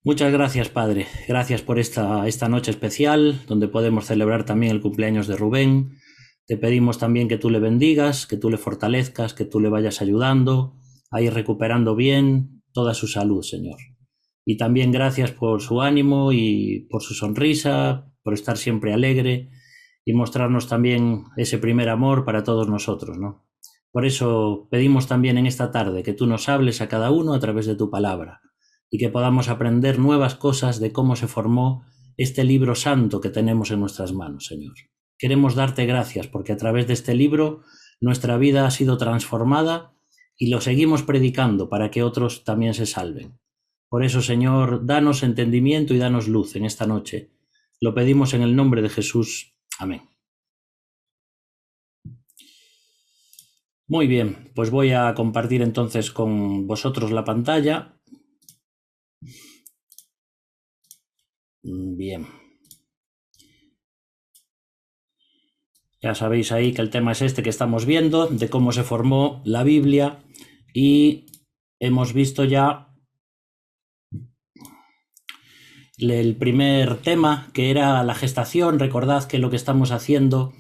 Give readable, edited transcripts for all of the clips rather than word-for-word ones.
Muchas gracias, Padre. Gracias por esta noche especial, donde podemos celebrar también el cumpleaños de Rubén. Te pedimos también que tú le bendigas, que tú le fortalezcas, que tú le vayas ayudando a ir recuperando bien toda su salud, Señor. Y también gracias por su ánimo y por su sonrisa, por estar siempre alegre y mostrarnos también ese primer amor para todos nosotros, ¿no? Por eso pedimos también en esta tarde que tú nos hables a cada uno a través de tu palabra y que podamos aprender nuevas cosas de cómo se formó este libro santo que tenemos en nuestras manos, Señor. Queremos darte gracias porque a través de este libro nuestra vida ha sido transformada y lo seguimos predicando para que otros también se salven. Por eso, Señor, danos entendimiento y danos luz en esta noche. Lo pedimos en el nombre de Jesús. Amén. Muy bien, pues voy a compartir entonces con vosotros la pantalla. Bien. Ya sabéis ahí que el tema es este que estamos viendo, de cómo se formó la Biblia, y hemos visto ya el primer tema, que era la gestación. Recordad que lo que estamos haciendo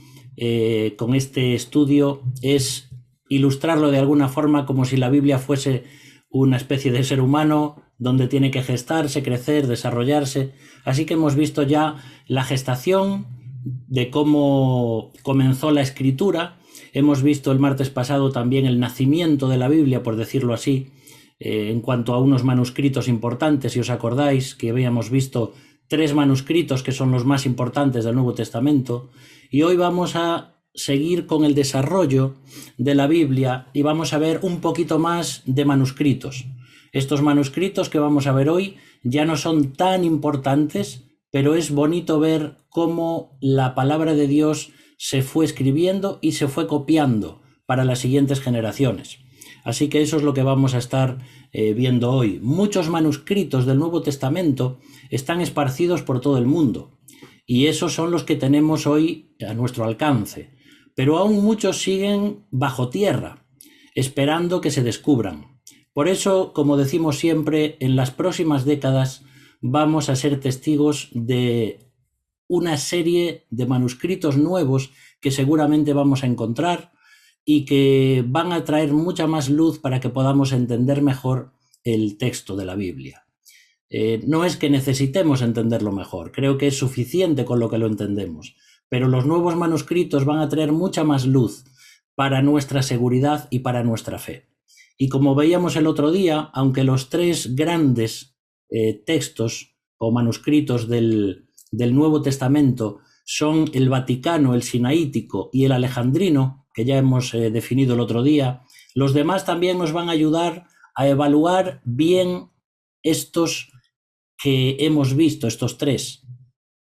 con este estudio es ilustrarlo de alguna forma como si la Biblia fuese una especie de ser humano donde tiene que gestarse, crecer, desarrollarse. Así que hemos visto ya la gestación, de cómo comenzó la escritura. Hemos visto el martes pasado también el nacimiento de la Biblia, por decirlo así, en cuanto a unos manuscritos importantes. Si os acordáis que habíamos visto 3 manuscritos que son los más importantes del Nuevo Testamento, y hoy vamos a seguir con el desarrollo de la Biblia y vamos a ver un poquito más de manuscritos. Estos manuscritos que vamos a ver hoy ya no son tan importantes, pero es bonito ver cómo la palabra de Dios se fue escribiendo y se fue copiando para las siguientes generaciones. Así que eso es lo que vamos a estar viendo hoy. Muchos manuscritos del Nuevo Testamento están esparcidos por todo el mundo y esos son los que tenemos hoy a nuestro alcance. Pero aún muchos siguen bajo tierra, esperando que se descubran. Por eso, como decimos siempre, en las próximas décadas vamos a ser testigos de una serie de manuscritos nuevos que seguramente vamos a encontrar y que van a traer mucha más luz para que podamos entender mejor el texto de la Biblia. No es que necesitemos entenderlo mejor, creo que es suficiente con lo que lo entendemos, pero los nuevos manuscritos van a traer mucha más luz para nuestra seguridad y para nuestra fe. Y como veíamos el otro día, aunque los 3 grandes textos o manuscritos del Nuevo Testamento son el Vaticano, el Sinaítico y el Alejandrino, que ya hemos definido el otro día, los demás también nos van a ayudar a evaluar bien estos que hemos visto, estos 3.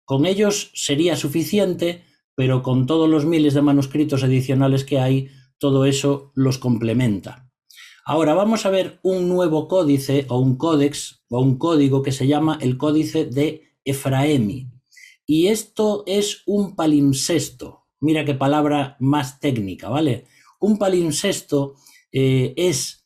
Con ellos sería suficiente, pero con todos los miles de manuscritos adicionales que hay, todo eso los complementa. Ahora vamos a ver un nuevo códice o un códex o un código que se llama el Códice de Efraemi. Y esto es un palimpsesto. Mira qué palabra más técnica, ¿vale? Un palimpsesto es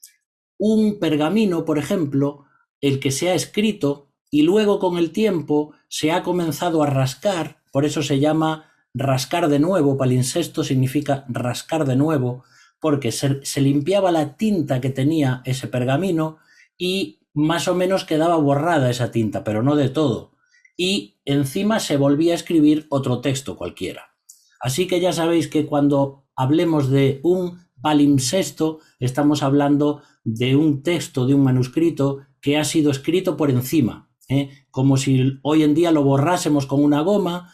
un pergamino, por ejemplo, el que se ha escrito y luego con el tiempo se ha comenzado a rascar, por eso se llama rascar de nuevo. Palimpsesto significa rascar de nuevo, porque se limpiaba la tinta que tenía ese pergamino y más o menos quedaba borrada esa tinta, pero no de todo. Y encima se volvía a escribir otro texto cualquiera. Así que ya sabéis que cuando hablemos de un palimpsesto, estamos hablando de un texto, de un manuscrito que ha sido escrito por encima, como si hoy en día lo borrásemos con una goma,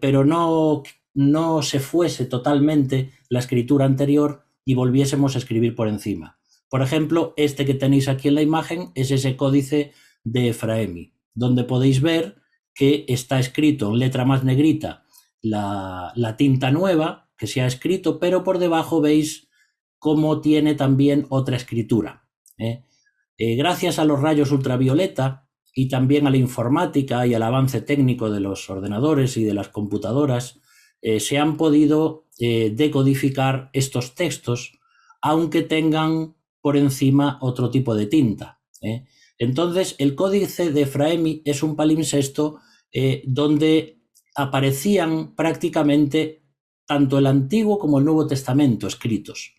pero no se fuese totalmente la escritura anterior y volviésemos a escribir por encima. Por ejemplo, este que tenéis aquí en la imagen es ese códice de Efraemi, donde podéis ver que está escrito en letra más negrita la tinta nueva que se ha escrito, pero por debajo veis cómo tiene también otra escritura. Gracias a los rayos ultravioleta y también a la informática y al avance técnico de los ordenadores y de las computadoras, se han podido decodificar estos textos, aunque tengan por encima otro tipo de tinta. Entonces, el Códice de Efraemi es un palimpsesto donde aparecían prácticamente tanto el Antiguo como el Nuevo Testamento escritos.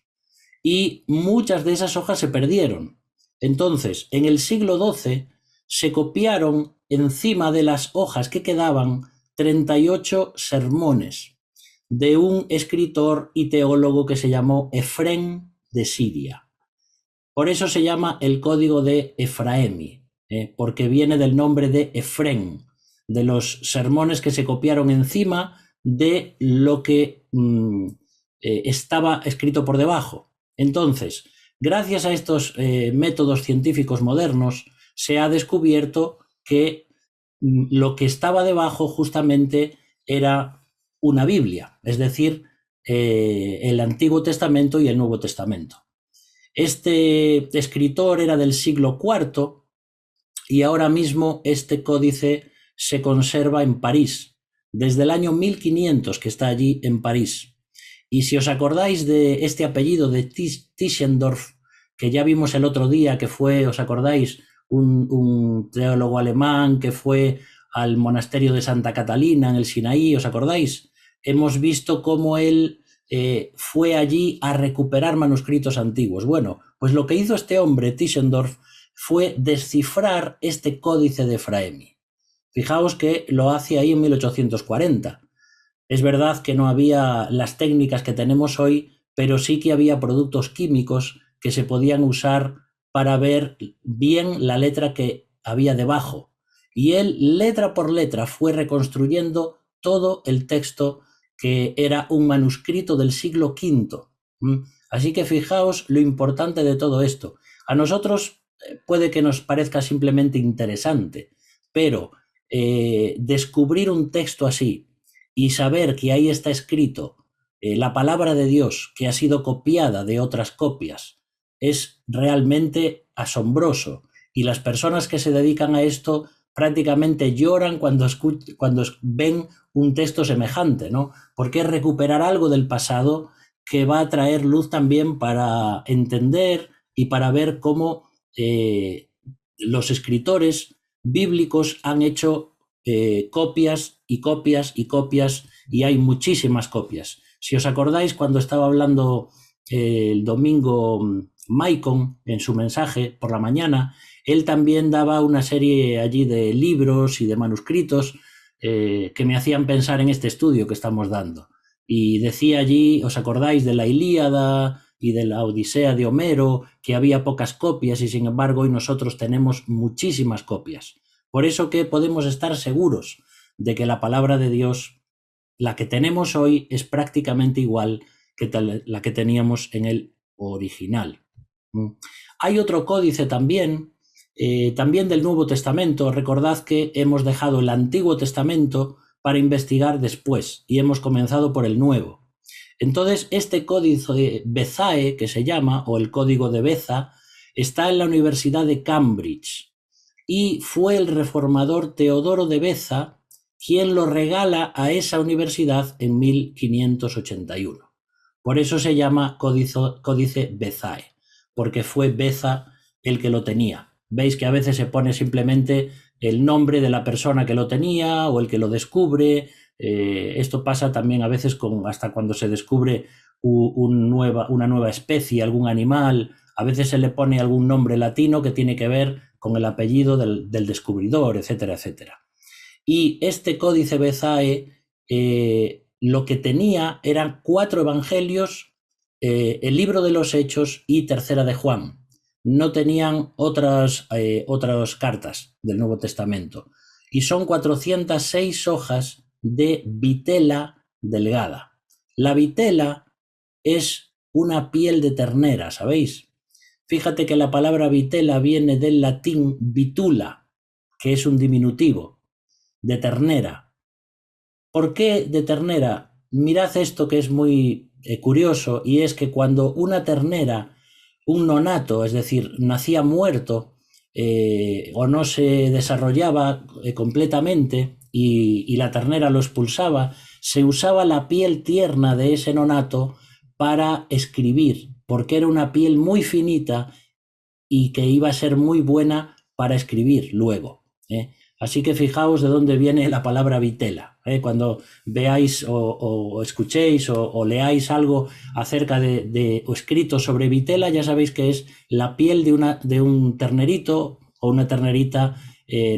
Y muchas de esas hojas se perdieron. Entonces, en el siglo XII se copiaron encima de las hojas que quedaban 38 sermones de un escritor y teólogo que se llamó Efrén de Siria. Por eso se llama el Código de Efraemi, porque viene del nombre de Efrén, de los sermones que se copiaron encima de lo que estaba escrito por debajo. Entonces, gracias a estos métodos científicos modernos, se ha descubierto que lo que estaba debajo justamente era una Biblia, es decir, el Antiguo Testamento y el Nuevo Testamento. Este escritor era del siglo IV y ahora mismo este códice se conserva en París, desde el año 1500 que está allí en París. Y si os acordáis de este apellido de Tischendorf, que ya vimos el otro día, que fue, ¿os acordáis? Un teólogo alemán que fue al monasterio de Santa Catalina en el Sinaí, ¿os acordáis? Hemos visto cómo él fue allí a recuperar manuscritos antiguos. Bueno, pues lo que hizo este hombre, Tischendorf, fue descifrar este códice de Efraemi. Fijaos que lo hace ahí en 1840. Es verdad que no había las técnicas que tenemos hoy, pero sí que había productos químicos que se podían usar para ver bien la letra que había debajo. Y él, letra por letra, fue reconstruyendo todo el texto que era un manuscrito del siglo V. Así que fijaos lo importante de todo esto. A nosotros puede que nos parezca simplemente interesante, pero descubrir un texto así y saber que ahí está escrito la palabra de Dios que ha sido copiada de otras copias es realmente asombroso. Y las personas que se dedican a esto prácticamente lloran cuando ven un texto semejante, ¿no? Porque es recuperar algo del pasado que va a traer luz también para entender y para ver cómo los escritores bíblicos han hecho copias y copias y copias, y hay muchísimas copias. Si os acordáis, cuando estaba hablando el domingo Maicon en su mensaje por la mañana, él también daba una serie allí de libros y de manuscritos que me hacían pensar en este estudio que estamos dando. Y decía allí, ¿os acordáis de la Ilíada y de la Odisea de Homero, que había pocas copias y sin embargo hoy nosotros tenemos muchísimas copias? Por eso que podemos estar seguros de que la palabra de Dios, la que tenemos hoy, es prácticamente igual que la que teníamos en el original. Hay otro códice también del Nuevo Testamento. Recordad que hemos dejado el Antiguo Testamento para investigar después y hemos comenzado por el Nuevo. Entonces, este códice de Bezae, que se llama, o el código de Beza, está en la Universidad de Cambridge y fue el reformador Teodoro de Beza quien lo regala a esa universidad en 1581. Por eso se llama códice Bezae, porque fue Beza el que lo tenía. Veis que a veces se pone simplemente el nombre de la persona que lo tenía o el que lo descubre. Esto pasa también a veces hasta cuando se descubre una nueva especie, algún animal. A veces se le pone algún nombre latino que tiene que ver con el apellido del descubridor, etcétera, etcétera. Y este códice Bezae lo que tenía eran 4 evangelios, el libro de los Hechos y Tercera de Juan. No tenían otras cartas del Nuevo Testamento. Y son 406 hojas de vitela delgada. La vitela es una piel de ternera, ¿sabéis? Fíjate que la palabra vitela viene del latín vitula, que es un diminutivo, de ternera. ¿Por qué de ternera? Mirad esto que es muy curioso, y es que cuando una ternera, un nonato, es decir, nacía muerto o no se desarrollaba completamente y la ternera lo expulsaba, se usaba la piel tierna de ese nonato para escribir, porque era una piel muy finita y que iba a ser muy buena para escribir luego. Así que fijaos de dónde viene la palabra vitela. Cuando veáis o escuchéis o leáis algo acerca o escrito sobre vitela, ya sabéis que es la piel de un ternerito o una ternerita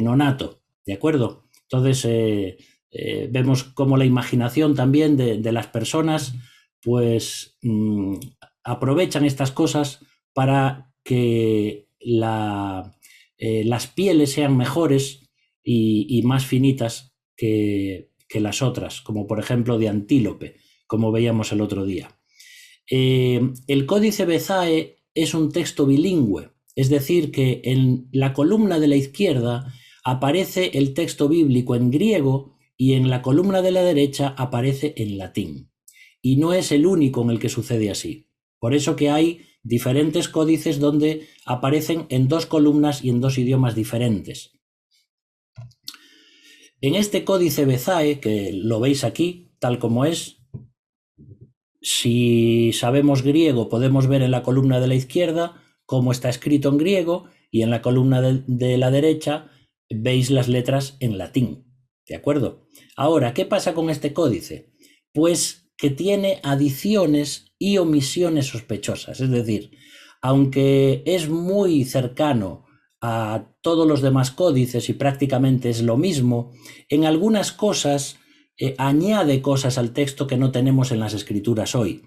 nonato, ¿de acuerdo? Entonces vemos cómo la imaginación también de las personas pues aprovechan estas cosas para que las pieles sean mejores y más finitas que las otras, como por ejemplo de antílope, como veíamos el otro día. El Códice Bezae es un texto bilingüe, es decir, que en la columna de la izquierda aparece el texto bíblico en griego y en la columna de la derecha aparece en latín. Y no es el único en el que sucede así. Por eso que hay diferentes códices donde aparecen en dos columnas y en dos idiomas diferentes. En este Códice Bezae, que lo veis aquí, tal como es, si sabemos griego podemos ver en la columna de la izquierda cómo está escrito en griego y en la columna de la derecha veis las letras en latín. ¿De acuerdo? Ahora, ¿qué pasa con este códice? Pues que tiene adiciones y omisiones sospechosas. Es decir, aunque es muy cercano a todos los demás códices y prácticamente es lo mismo, en algunas cosas añade cosas al texto que no tenemos en las escrituras hoy.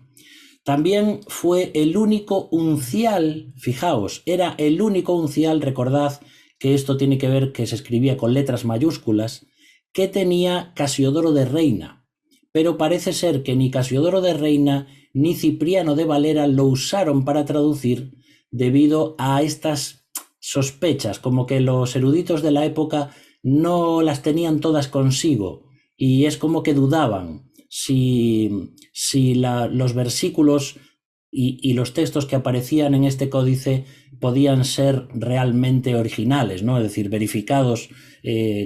También fue el único uncial, fijaos, era el único uncial, recordad que esto tiene que ver que se escribía con letras mayúsculas, que tenía Casiodoro de Reina, pero parece ser que ni Casiodoro de Reina ni Cipriano de Valera lo usaron para traducir debido a estas sospechas, como que los eruditos de la época no las tenían todas consigo y es como que dudaban si los versículos y los textos que aparecían en este códice podían ser realmente originales, ¿no? Es decir, verificados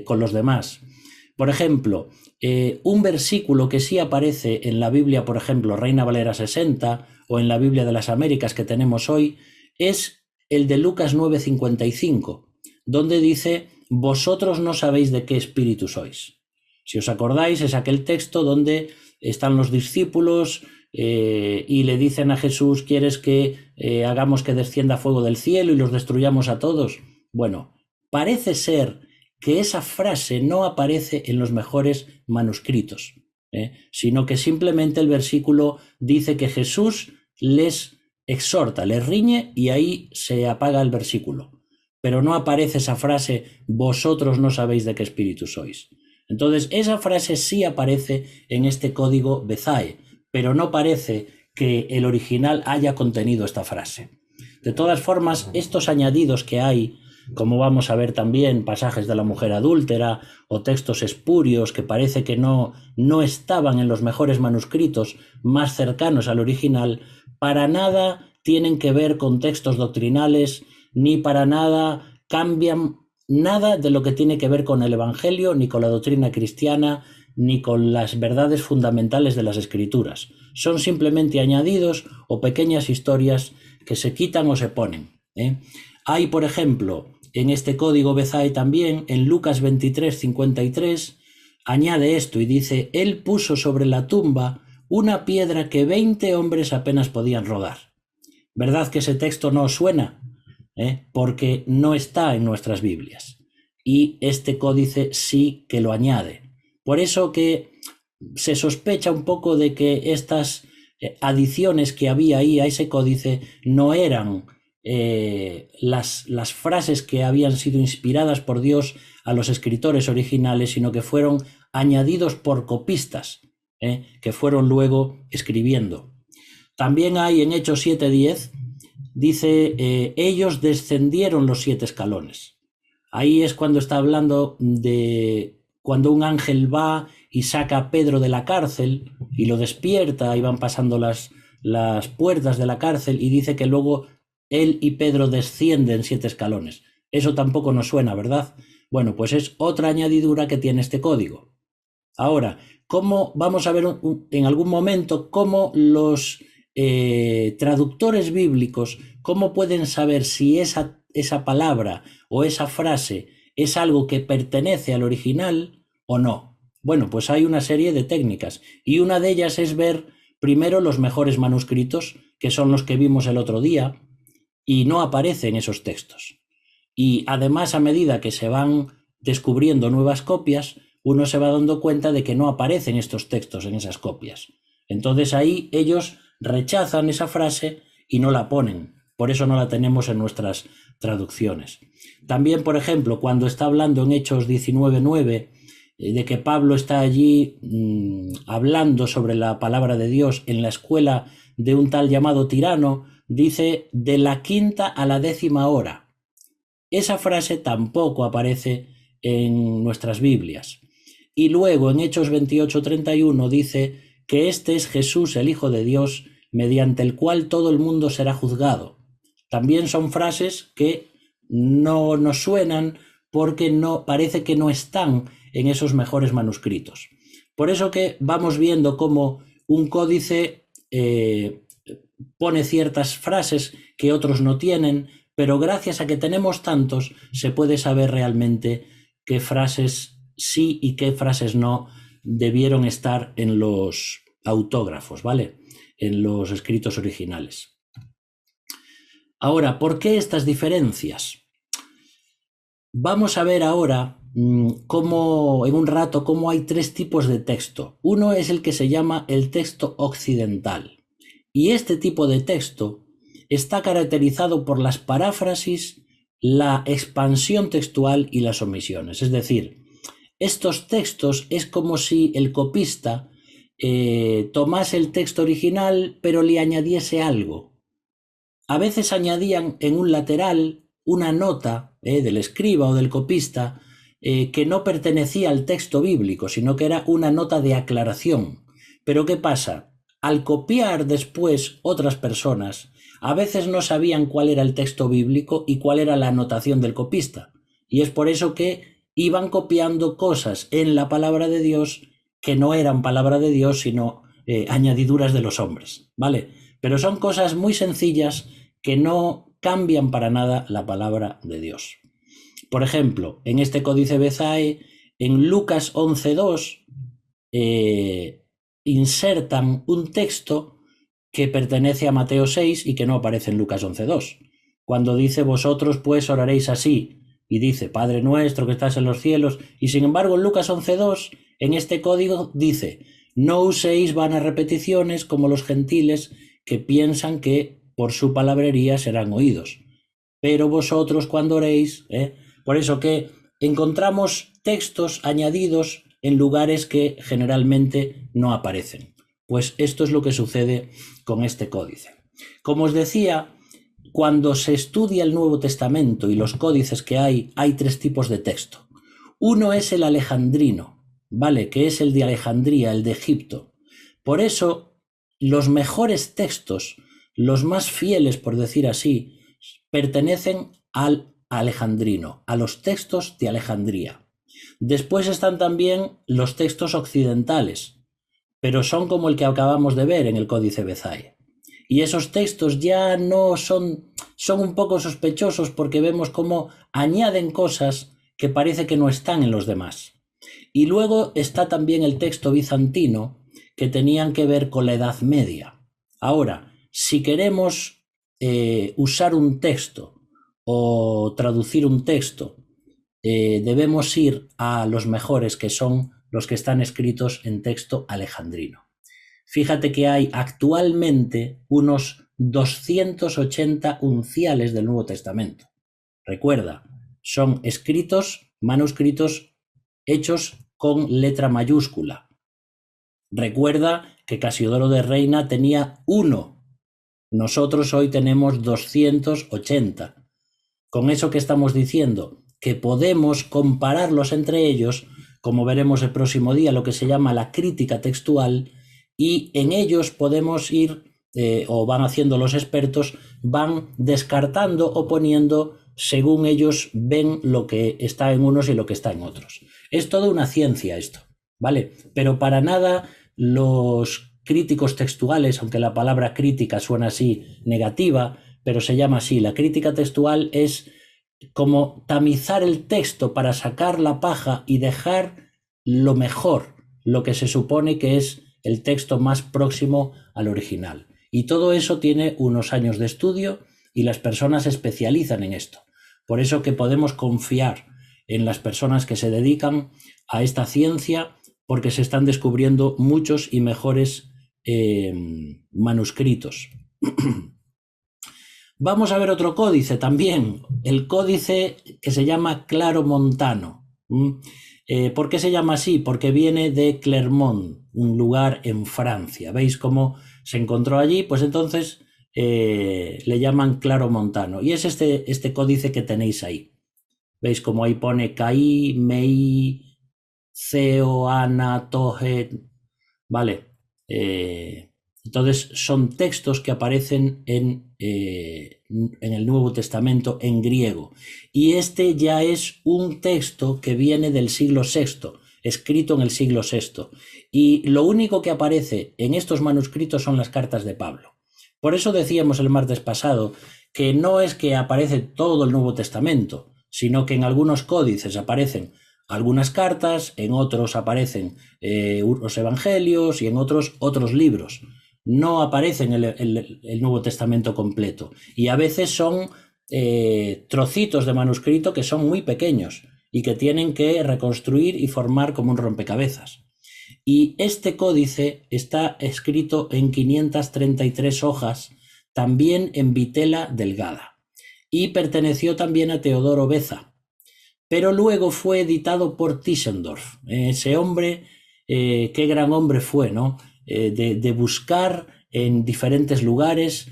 con los demás. Por ejemplo, un versículo que sí aparece en la Biblia, por ejemplo, Reina Valera 60 o en la Biblia de las Américas que tenemos hoy, es el de Lucas 9:55, donde dice: vosotros no sabéis de qué espíritu sois. Si os acordáis, es aquel texto donde están los discípulos y le dicen a Jesús: ¿quieres que hagamos que descienda fuego del cielo y los destruyamos a todos? Bueno, parece ser que esa frase no aparece en los mejores manuscritos, sino que simplemente el versículo dice que Jesús les exhorta, les riñe y ahí se apaga el versículo. Pero no aparece esa frase: vosotros no sabéis de qué espíritu sois. Entonces, esa frase sí aparece en este código Bezae, pero no parece que el original haya contenido esta frase. De todas formas, estos añadidos que hay, como vamos a ver también pasajes de la mujer adúltera o textos espurios que parece que no estaban en los mejores manuscritos más cercanos al original, para nada tienen que ver con textos doctrinales ni para nada cambian nada de lo que tiene que ver con el Evangelio, ni con la doctrina cristiana, ni con las verdades fundamentales de las Escrituras. Son simplemente añadidos o pequeñas historias que se quitan o se ponen. Hay, por ejemplo, en este código Bezae también, en Lucas 23:53, añade esto y dice: él puso sobre la tumba una piedra que 20 hombres apenas podían rodar. ¿Verdad que ese texto no os suena? Porque no está en nuestras Biblias. Y este códice sí que lo añade. Por eso que se sospecha un poco de que estas adiciones que había ahí a ese códice no eran las frases que habían sido inspiradas por Dios a los escritores originales, sino que fueron añadidos por copistas, que fueron luego escribiendo. También hay en Hechos 7:10, dice: ellos descendieron los 7 escalones. Ahí es cuando está hablando de cuando un ángel va y saca a Pedro de la cárcel y lo despierta y van pasando las puertas de la cárcel y dice que luego él y Pedro descienden 7 escalones. Eso tampoco nos suena, ¿verdad? Bueno, pues es otra añadidura que tiene este código. Ahora, ¿cómo vamos a ver en algún momento cómo los traductores bíblicos, cómo pueden saber si esa esa palabra o esa frase es algo que pertenece al original o no. Bueno, pues hay una serie de técnicas y una de ellas es ver primero los mejores manuscritos, que son los que vimos el otro día, y no aparecen esos textos. Y además, a medida que se van descubriendo nuevas copias, uno se va dando cuenta de que no aparecen estos textos en esas copias. Entonces ahí ellos rechazan esa frase y no la ponen. Por eso no la tenemos en nuestras traducciones. También, por ejemplo, cuando está hablando en Hechos 19:9 de que Pablo está allí hablando sobre la palabra de Dios en la escuela de un tal llamado Tirano, dice de la 5ª a la 10ª hora. Esa frase tampoco aparece en nuestras Biblias. Y luego en Hechos 28:31 dice que este es Jesús, el Hijo de Dios, mediante el cual todo el mundo será juzgado. También son frases que no nos suenan porque parece que no están en esos mejores manuscritos. Por eso que vamos viendo cómo un códice pone ciertas frases que otros no tienen, pero gracias a que tenemos tantos, se puede saber realmente qué frases sí y qué frases no debieron estar en los autógrafos, ¿vale? En los escritos originales. Ahora, ¿por qué estas diferencias? Vamos a ver ahora en un rato cómo hay 3 tipos de texto. Uno es el que se llama el texto occidental. Y este tipo de texto está caracterizado por las paráfrasis, la expansión textual y las omisiones. Es decir, estos textos es como si el copista tomase el texto original pero le añadiese algo. A veces añadían en un lateral una nota del escriba o del copista que no pertenecía al texto bíblico, sino que era una nota de aclaración. Pero ¿qué pasa? Al copiar después otras personas, a veces no sabían cuál era el texto bíblico y cuál era la anotación del copista. Y es por eso que iban copiando cosas en la palabra de Dios que no eran palabra de Dios, sino añadiduras de los hombres, ¿vale? Pero son cosas muy sencillas que no cambian para nada la palabra de Dios. Por ejemplo, en este Códice Bezae, en Lucas 11:2, insertan un texto que pertenece a Mateo 6 y que no aparece en Lucas 11:2. Cuando dice vosotros pues oraréis así, y dice Padre nuestro que estás en los cielos, y sin embargo en Lucas 11:2, en este código dice no uséis vanas repeticiones como los gentiles que piensan que por su palabrería serán oídos. Pero vosotros cuando oréis, por eso que encontramos textos añadidos en lugares que generalmente no aparecen. Pues esto es lo que sucede con este códice. Como os decía, cuando se estudia el Nuevo Testamento y los códices que hay 3 tipos de texto. Uno es el alejandrino, ¿vale? Que es el de Alejandría, el de Egipto. Por eso, los mejores textos, los más fieles, por decir así, pertenecen al alejandrino, a los textos de Alejandría. Después están también los textos occidentales, pero son como el que acabamos de ver en el Códice Bezae. Y esos textos ya no son un poco sospechosos porque vemos cómo añaden cosas que parece que no están en los demás. Y luego está también el texto bizantino, que tenían que ver con la Edad Media. Ahora, si queremos usar un texto o traducir un texto, debemos ir a los mejores, que son los que están escritos en texto alejandrino. Fíjate que hay actualmente unos 280 unciales del Nuevo Testamento. Recuerda, son manuscritos hechos con letra mayúscula. Recuerda que Casiodoro de Reina tenía 1. Nosotros hoy tenemos 280. Con eso que estamos diciendo, que podemos compararlos entre ellos, como veremos el próximo día, lo que se llama la crítica textual, y en ellos podemos ir, o van haciendo los expertos, van descartando o poniendo según ellos ven lo que está en unos y lo que está en otros. Es toda una ciencia esto, ¿vale? Pero para nada los críticos textuales, aunque la palabra crítica suena así negativa, pero se llama así, la crítica textual es como tamizar el texto para sacar la paja y dejar lo mejor, lo que se supone que es el texto más próximo al original. Y todo eso tiene unos años de estudio y las personas se especializan en esto. Por eso que podemos confiar en las personas que se dedican a esta ciencia, porque se están descubriendo muchos y mejores manuscritos. Vamos a ver otro códice también, el códice que se llama Claromontano. ¿Por qué se llama así? Porque viene de Clermont, un lugar en Francia. ¿Veis cómo se encontró allí? Pues entonces le llaman Claromontano. Y es este códice que tenéis ahí. ¿Veis cómo ahí pone Caí, Mei, Ceo, Ana, Tohet? Vale. Entonces son textos que aparecen en el Nuevo Testamento en griego. Y este ya es un texto que viene del siglo VI, escrito en el siglo VI. Y lo único que aparece en estos manuscritos son las cartas de Pablo. Por eso decíamos el martes pasado que no es que aparece todo el Nuevo Testamento, sino que en algunos códices aparecen algunas cartas, en otros aparecen los evangelios y en otros libros. No aparece en el Nuevo Testamento completo. Y a veces son trocitos de manuscrito que son muy pequeños y que tienen que reconstruir y formar como un rompecabezas. Y este códice está escrito en 533 hojas, también en vitela delgada. Y perteneció también a Teodoro Beza. Pero luego fue editado por Tischendorf. Ese hombre, qué gran hombre fue, ¿no? De buscar en diferentes lugares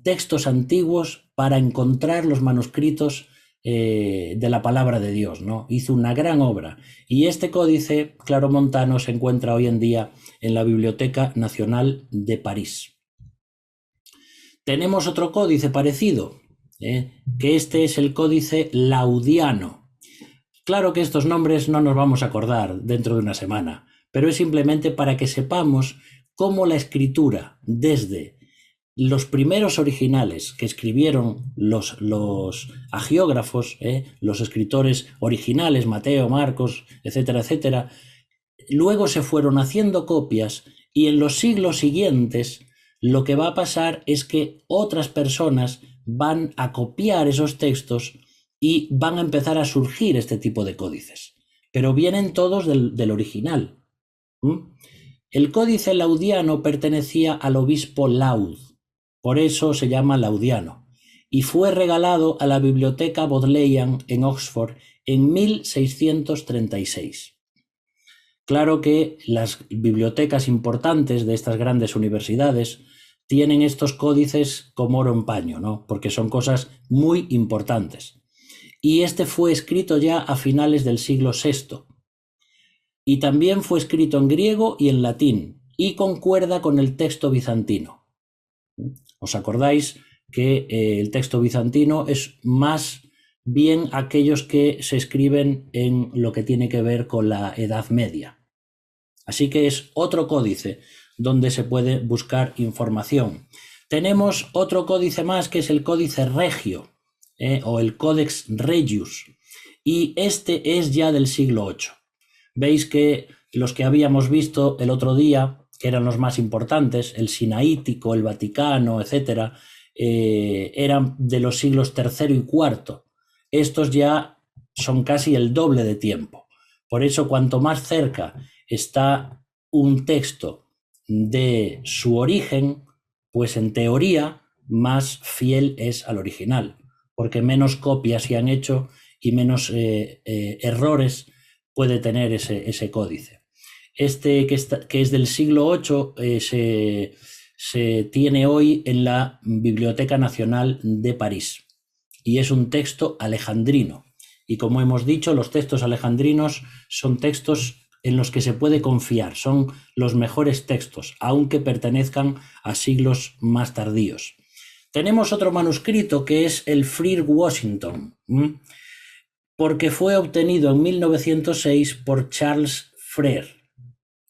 textos antiguos para encontrar los manuscritos de la palabra de Dios, ¿no? Hizo una gran obra. Y este códice claromontano se encuentra hoy en día en la Biblioteca Nacional de París. Tenemos otro códice parecido, que este es el códice laudiano. Claro que estos nombres no nos vamos a acordar dentro de una semana, pero es simplemente para que sepamos cómo la escritura, desde los primeros originales que escribieron los agiógrafos, los escritores originales, Mateo, Marcos, etcétera, etcétera, luego se fueron haciendo copias y en los siglos siguientes lo que va a pasar es que otras personas van a copiar esos textos y van a empezar a surgir este tipo de códices. Pero vienen todos del original. El códice laudiano pertenecía al obispo Laud, por eso se llama laudiano, y fue regalado a la Biblioteca Bodleian en Oxford en 1636. Claro que las bibliotecas importantes de estas grandes universidades tienen estos códices como oro en paño, ¿no? Porque son cosas muy importantes. Y este fue escrito ya a finales del siglo VI. Y también fue escrito en griego y en latín, y concuerda con el texto bizantino. ¿Os acordáis que el texto bizantino es más bien aquellos que se escriben en lo que tiene que ver con la Edad Media? Así que es otro códice donde se puede buscar información. Tenemos otro códice más que es el Códice Regio, o el Codex Regius, y este es ya del siglo VIII. Veis que los que habíamos visto el otro día, que eran los más importantes, el Sinaítico, el Vaticano, etcétera, eran de los siglos III y IV. Estos ya son casi el doble de tiempo. Por eso, cuanto más cerca está un texto de su origen, pues en teoría más fiel es al original, porque menos copias se han hecho y menos errores puede tener ese códice. Este que es del siglo VIII se tiene hoy en la Biblioteca Nacional de París y es un texto alejandrino. Y como hemos dicho, los textos alejandrinos son textos en los que se puede confiar, son los mejores textos, aunque pertenezcan a siglos más tardíos. Tenemos otro manuscrito que es el Frere Washington, porque fue obtenido en 1906 por Charles Frere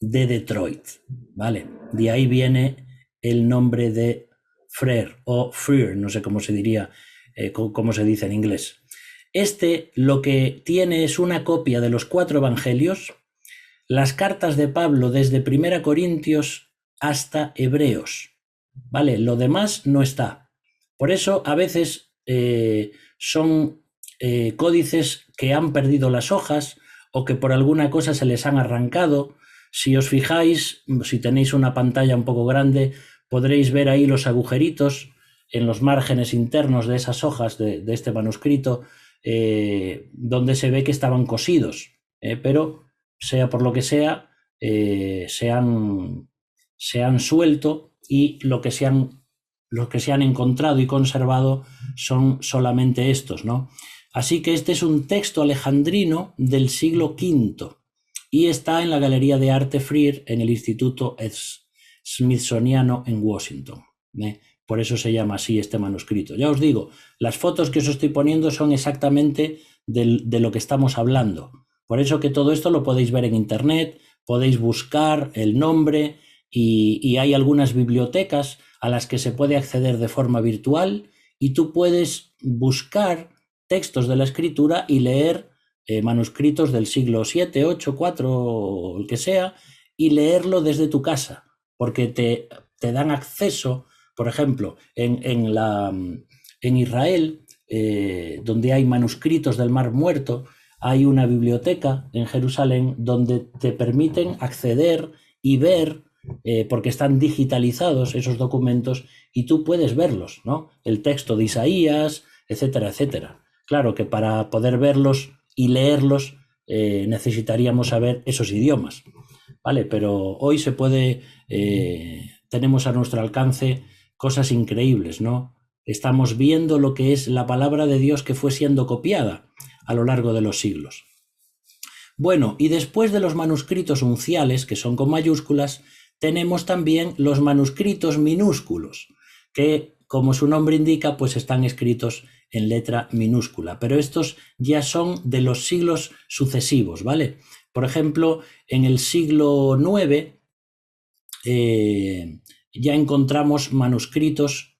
de Detroit, ¿vale? De ahí viene el nombre de Frere o Frere, no sé cómo se diría, cómo se dice en inglés. Este lo que tiene es una copia de los 4 evangelios, las cartas de Pablo desde 1 Corintios hasta Hebreos. ¿Vale? Lo demás no está. Por eso a veces son códices que han perdido las hojas o que por alguna cosa se les han arrancado. Si os fijáis, si tenéis una pantalla un poco grande, podréis ver ahí los agujeritos en los márgenes internos de esas hojas de este manuscrito, donde se ve que estaban cosidos, pero sea por lo que sea, se han suelto, y lo que se han encontrado y conservado son solamente estos, ¿no? Así que este es un texto alejandrino del siglo V y está en la Galería de Arte Freer en el Instituto Smithsoniano en Washington. Por eso se llama así este manuscrito. Ya os digo, las fotos que os estoy poniendo son exactamente de lo que estamos hablando. Por eso que todo esto lo podéis ver en internet, podéis buscar el nombre, y hay algunas bibliotecas a las que se puede acceder de forma virtual y tú puedes buscar textos de la escritura y leer manuscritos del siglo VII, VIII, IV, o el que sea, y leerlo desde tu casa, porque te dan acceso, por ejemplo, en Israel, donde hay manuscritos del Mar Muerto, hay una biblioteca en Jerusalén donde te permiten acceder y ver, porque están digitalizados esos documentos y tú puedes verlos, ¿no? El texto de Isaías, etcétera, etcétera. Claro que para poder verlos y leerlos necesitaríamos saber esos idiomas, ¿vale? Pero hoy se puede, tenemos a nuestro alcance cosas increíbles, ¿no? Estamos viendo lo que es la palabra de Dios que fue siendo copiada a lo largo de los siglos. Bueno, y después de los manuscritos unciales, que son con mayúsculas, tenemos también los manuscritos minúsculos, que, como su nombre indica, pues están escritos en letra minúscula, pero estos ya son de los siglos sucesivos, ¿vale? Por ejemplo, en el siglo IX ya encontramos manuscritos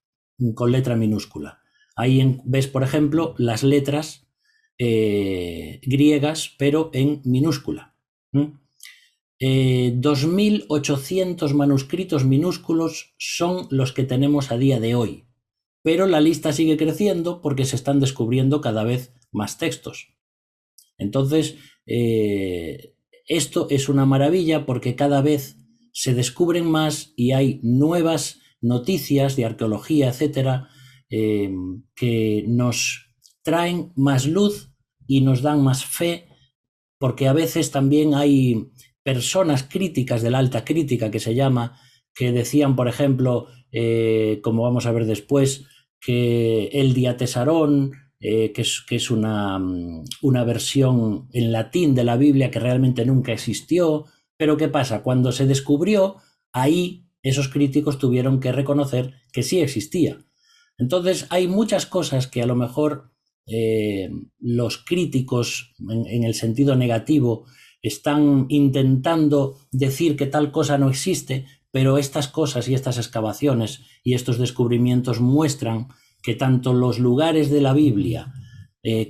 con letra minúscula. Ahí ves, por ejemplo, las letras griegas, pero en minúscula. 2.800 manuscritos minúsculos son los que tenemos a día de hoy, pero la lista sigue creciendo porque se están descubriendo cada vez más textos. Entonces, esto es una maravilla porque cada vez se descubren más y hay nuevas noticias de arqueología, etcétera, que nos traen más luz y nos dan más fe, porque a veces también hay personas críticas de la alta crítica, que se llama, que decían, por ejemplo, como vamos a ver después, que el Diatesarón, que es una versión en latín de la Biblia que realmente nunca existió. Pero ¿qué pasa? Cuando se descubrió, ahí esos críticos tuvieron que reconocer que sí existía. Entonces hay muchas cosas que a lo mejor los críticos, en el sentido negativo, están intentando decir que tal cosa no existe, pero estas cosas y estas excavaciones y estos descubrimientos muestran que tanto los lugares de la Biblia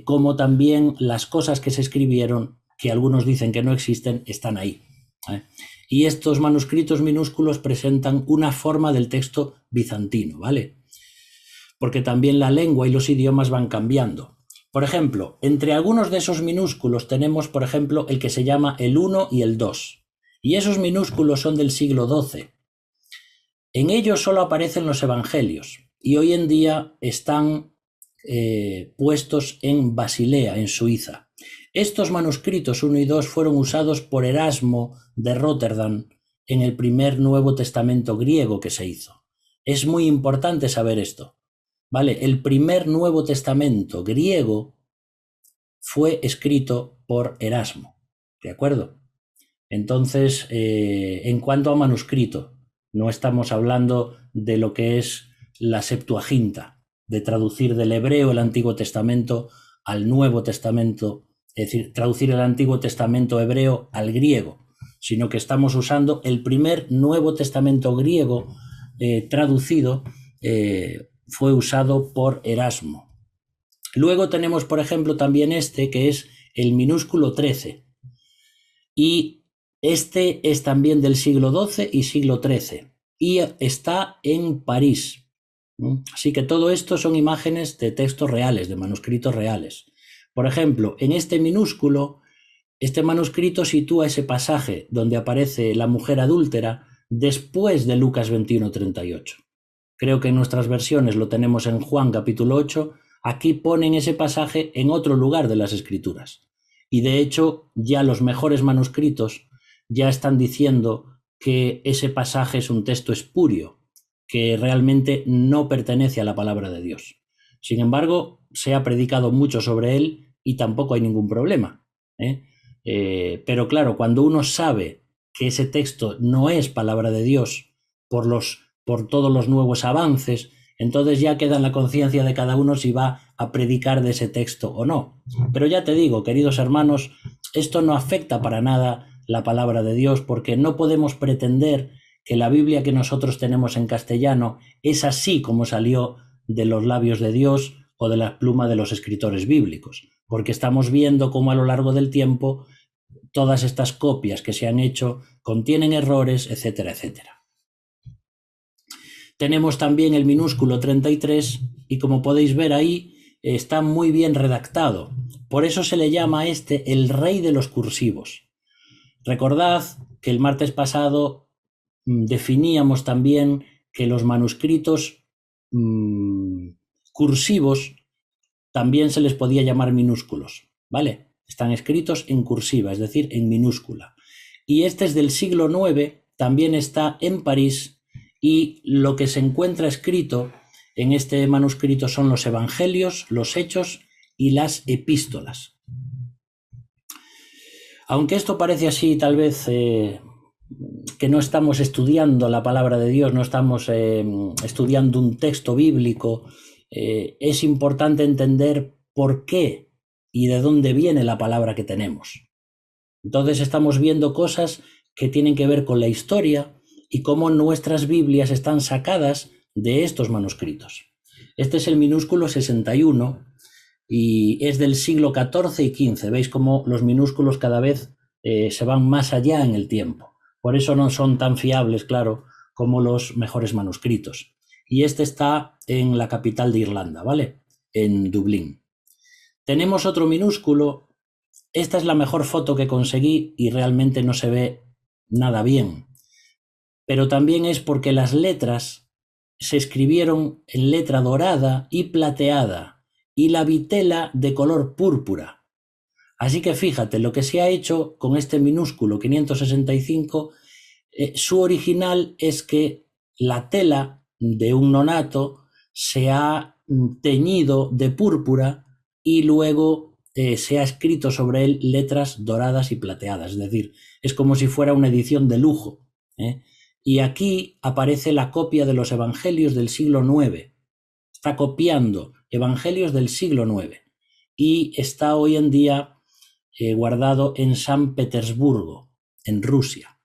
como también las cosas que se escribieron, que algunos dicen que no existen, están ahí. Y estos manuscritos minúsculos presentan una forma del texto bizantino, ¿vale? Porque también la lengua y los idiomas van cambiando. Por ejemplo, entre algunos de esos minúsculos tenemos, por ejemplo, el que se llama el 1 y el 2. Y esos minúsculos son del siglo XII. En ellos solo aparecen los evangelios y hoy en día están puestos en Basilea, en Suiza. Estos manuscritos 1 y 2 fueron usados por Erasmo de Rotterdam en el primer Nuevo Testamento griego que se hizo. Es muy importante saber esto, ¿vale? El primer Nuevo Testamento griego fue escrito por Erasmo, ¿de acuerdo? Entonces, en cuanto a manuscrito, no estamos hablando de lo que es la Septuaginta, de traducir del hebreo el Antiguo Testamento al Nuevo Testamento, es decir, traducir el Antiguo Testamento hebreo al griego, sino que estamos usando el primer Nuevo Testamento griego traducido, fue usado por Erasmo. Luego tenemos, por ejemplo, también este, que es el minúsculo 13. Y este es también del siglo XII y siglo XIII. Y está en París. Así que todo esto son imágenes de textos reales, de manuscritos reales. Por ejemplo, en este minúsculo, este manuscrito sitúa ese pasaje donde aparece la mujer adúltera después de Lucas 21:38. Creo que en nuestras versiones lo tenemos en Juan capítulo 8. Aquí ponen ese pasaje en otro lugar de las Escrituras. Y de hecho, ya los mejores manuscritos ya están diciendo que ese pasaje es un texto espurio, que realmente no pertenece a la palabra de Dios. Sin embargo, se ha predicado mucho sobre él y tampoco hay ningún problema. Pero claro, cuando uno sabe que ese texto no es palabra de Dios por todos los nuevos avances, entonces ya queda en la conciencia de cada uno si va a predicar de ese texto o no. Pero ya te digo, queridos hermanos, esto no afecta para nada la palabra de Dios, porque no podemos pretender que la Biblia que nosotros tenemos en castellano es así como salió de los labios de Dios o de la pluma de los escritores bíblicos, porque estamos viendo cómo a lo largo del tiempo todas estas copias que se han hecho contienen errores, etcétera, etcétera. Tenemos también el minúsculo 33 y como podéis ver ahí está muy bien redactado. Por eso se le llama a este el rey de los cursivos. Recordad que el martes pasado definíamos también que los manuscritos cursivos también se les podía llamar minúsculos, ¿vale? Están escritos en cursiva, es decir, en minúscula. Y este es del siglo IX, también está en París, y lo que se encuentra escrito en este manuscrito son los evangelios, los hechos y las epístolas. Aunque esto parece así, tal vez que no estamos estudiando la palabra de Dios, no estamos estudiando un texto bíblico, es importante entender por qué y de dónde viene la palabra que tenemos. Entonces estamos viendo cosas que tienen que ver con la historia y cómo nuestras Biblias están sacadas de estos manuscritos. Este es el minúsculo 61 y es del siglo XIV y XV. Veis cómo los minúsculos cada vez se van más allá en el tiempo. Por eso no son tan fiables, claro, como los mejores manuscritos. Y este está en la capital de Irlanda, ¿vale? En Dublín. Tenemos otro minúsculo. Esta es la mejor foto que conseguí y realmente no se ve nada bien. Pero también es porque las letras se escribieron en letra dorada y plateada y la vitela de color púrpura. Así que fíjate, lo que se ha hecho con este minúsculo 565, su original es que la tela de un nonato se ha teñido de púrpura y luego se ha escrito sobre él letras doradas y plateadas, es decir, es como si fuera una edición de lujo. Y aquí aparece la copia de los evangelios del siglo IX. Está copiando evangelios del siglo IX y está hoy en día guardado en San Petersburgo, en Rusia.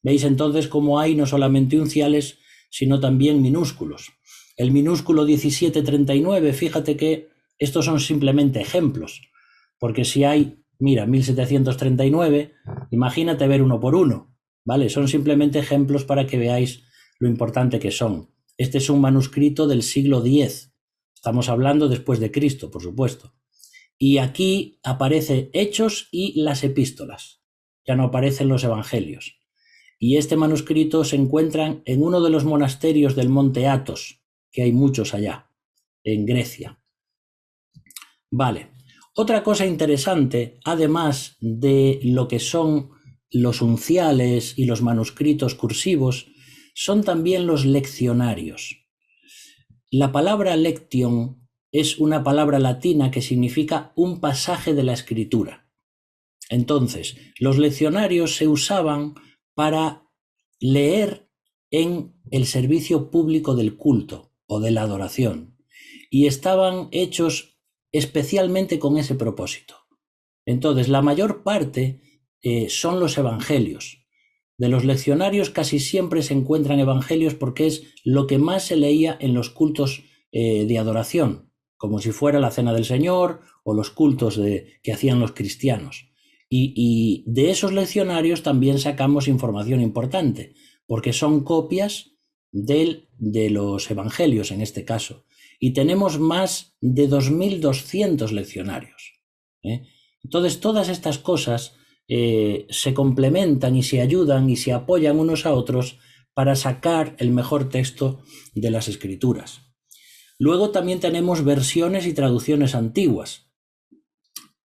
¿Veis entonces cómo hay no solamente unciales, sino también minúsculos? El minúsculo 1739, fíjate que estos son simplemente ejemplos, porque si hay, mira, 1739, imagínate ver uno por uno, ¿vale? Son simplemente ejemplos para que veáis lo importante que son. Este es un manuscrito del siglo X. Estamos hablando después de Cristo, por supuesto. Y aquí aparece Hechos y las epístolas. Ya no aparecen los evangelios. Y este manuscrito se encuentra en uno de los monasterios del monte Athos, que hay muchos allá, en Grecia. Vale. Otra cosa interesante, además de lo que son los unciales y los manuscritos cursivos, son también los leccionarios. La palabra lection es una palabra latina que significa un pasaje de la escritura. Entonces, los leccionarios se usaban para leer en el servicio público del culto o de la adoración y estaban hechos especialmente con ese propósito. Entonces, la mayor parte son los evangelios. De los leccionarios casi siempre se encuentran evangelios porque es lo que más se leía en los cultos de adoración. como si fuera la Cena del Señor o los cultos que hacían los cristianos. Y de esos leccionarios también sacamos información importante, porque son copias de los evangelios en este caso. Y tenemos más de 2.200 leccionarios. Entonces, todas estas cosas se complementan y se ayudan y se apoyan unos a otros para sacar el mejor texto de las Escrituras. Luego también tenemos versiones y traducciones antiguas.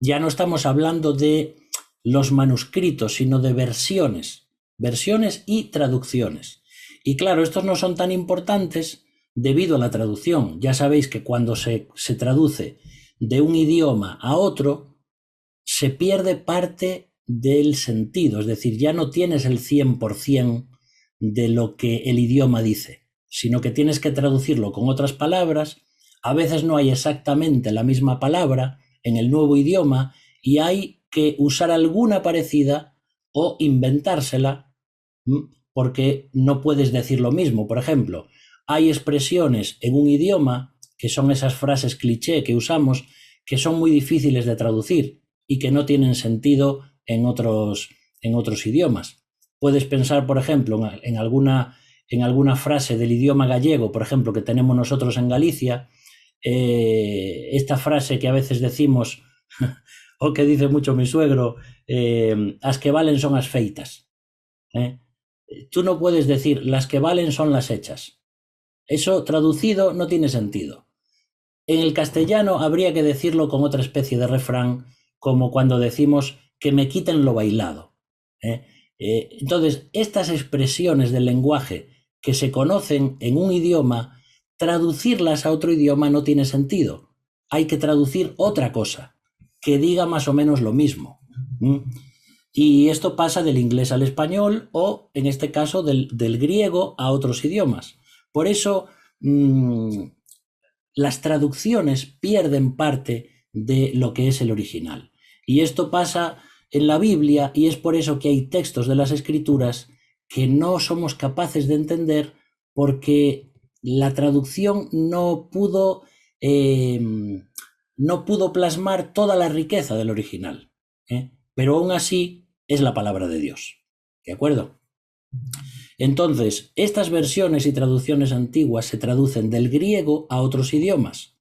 Ya no estamos hablando de los manuscritos, sino de versiones y traducciones. Y claro, estos no son tan importantes debido a la traducción. Ya sabéis que cuando se traduce de un idioma a otro, se pierde parte del sentido, es decir, ya no tienes el 100% de lo que el idioma dice, sino que tienes que traducirlo con otras palabras. A veces no hay exactamente la misma palabra en el nuevo idioma y hay que usar alguna parecida o inventársela porque no puedes decir lo mismo. Por ejemplo, hay expresiones en un idioma que son esas frases cliché que usamos que son muy difíciles de traducir y que no tienen sentido en otros idiomas. Puedes pensar, por ejemplo, en alguna frase del idioma gallego, por ejemplo, que tenemos nosotros en Galicia, esta frase que a veces decimos, o que dice mucho mi suegro, as que valen son as feitas. Tú no puedes decir las que valen son las hechas. Eso traducido no tiene sentido. En el castellano habría que decirlo con otra especie de refrán, como cuando decimos que me quiten lo bailado. Entonces, estas expresiones del lenguaje que se conocen en un idioma, traducirlas a otro idioma no tiene sentido. Hay que traducir otra cosa, que diga más o menos lo mismo. Y esto pasa del inglés al español o, en este caso, del griego a otros idiomas. Por eso, las traducciones pierden parte de lo que es el original. Y esto pasa en la Biblia y es por eso que hay textos de las Escrituras que no somos capaces de entender porque la traducción no pudo plasmar toda la riqueza del original. Pero aún así es la palabra de Dios. ¿De acuerdo? Entonces, estas versiones y traducciones antiguas se traducen del griego a otros idiomas.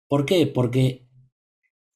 ¿Por qué? Porque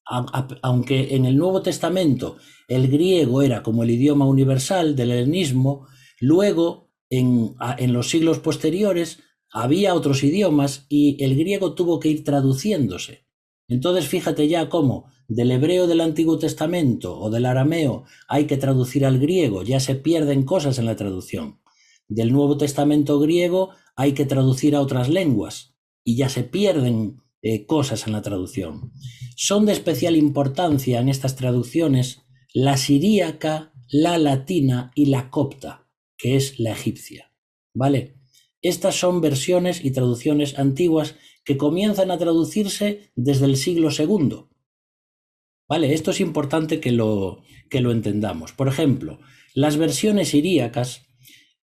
aunque en el Nuevo Testamento el griego era como el idioma universal del helenismo, luego en los siglos posteriores había otros idiomas y el griego tuvo que ir traduciéndose. Entonces fíjate ya cómo del hebreo del Antiguo Testamento o del arameo hay que traducir al griego, ya se pierden cosas en la traducción. Del Nuevo Testamento griego hay que traducir a otras lenguas y ya se pierden cosas en la traducción. Son de especial importancia en estas traducciones la siríaca, la latina y la copta, que es la egipcia. ¿Vale? Estas son versiones y traducciones antiguas que comienzan a traducirse desde el siglo II. ¿Vale? Esto es importante que lo entendamos. Por ejemplo, las versiones siríacas